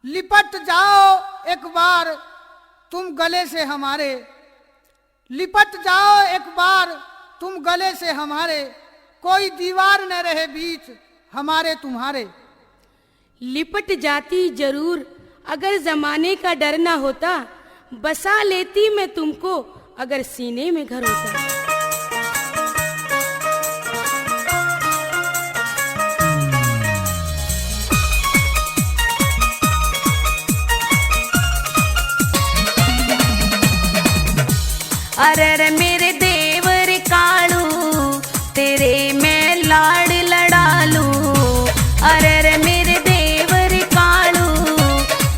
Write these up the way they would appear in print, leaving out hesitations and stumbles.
लिपट जाओ एक बार तुम गले से हमारे, लिपट जाओ एक बार तुम गले से हमारे, कोई दीवार न रहे बीच हमारे तुम्हारे। लिपट जाती जरूर अगर जमाने का डर ना होता, बसा लेती मैं तुमको अगर सीने में घर होता। अरे रे मेरे देवर कालू तेरे मैं लाड़ लड़ा लूं। अरे रे मेरे देवर कालू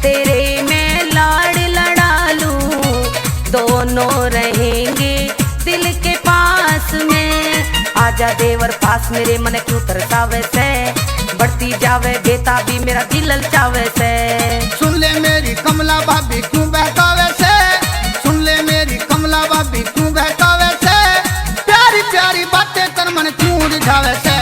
तेरे मैं लाड़ लड़ा लूं। दोनों रहेंगे दिल के पास में। आजा देवर पास मेरे मन क्यों तरसावे से, बढ़ती जावे बेताबी मेरा दिल ललचावे से। सुन ले मेरी कमला भाभी क्यों बहकावे से, सुन ले मेरी कमला भाभी क्यों बहकावे से, प्यारी प्यारी बातें कर मन क्यों रिझावे से।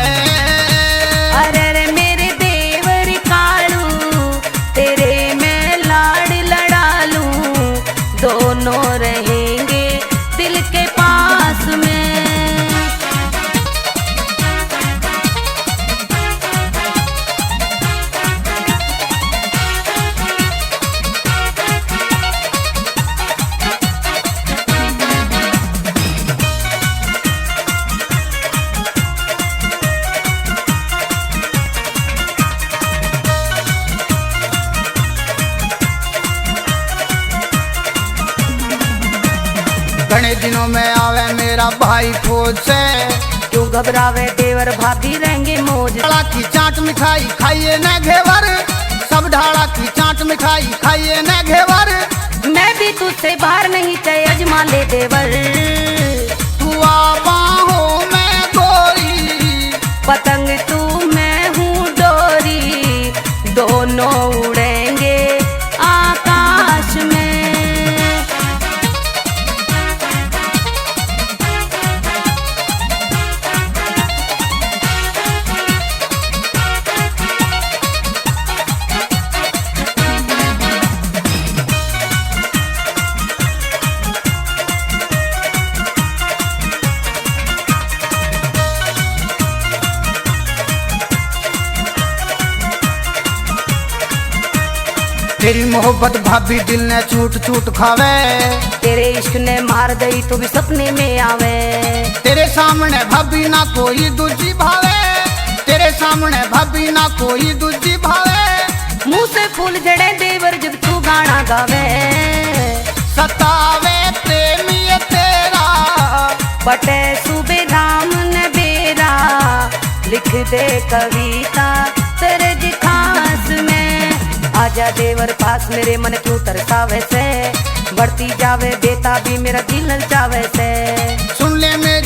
अरे रे मेरे देवर कालू तेरे मैं लाड़ लड़ा लूं। दोनों रहेंगे दिल के पास में। घने दिनों में आवे मेरा भाई फौज से, क्यों घबरावे देवर भाभी रहेंगे मौज। ढाला की चाट मिठाई खाइए न घेवर, सब ढाला की चाट मिठाई खाइए न घेवर। मैं भी तुझसे बाहर नहीं चाहे अजमा ले देवर। तू आ बाहों में गोरी, पतंग तू मैं हूँ डोरी। दोनों उड़ेंगे आकाश में। तेरी मोहब्बत भाभी दिल ने छूट छूट खावे, तेरे इश्क ने मार दई तो भी सपने में आवे। तेरे सामने भाभी ना कोई दूजी भावे, तेरे सामने भाभी ना कोई दूजी भावे। मुंह से फूल झड़े देवर जब तू गाना गावे। सतावे प्रेमी ये तेरा, बटे सुबह राम न बेरा। लिख दे कविता तेरे खास में। आजा देवर पास मेरे मन क्यों तरसावे से, बढ़ती जावे बेताबी मेरा दिल ललचावे से। सुन ले मेरी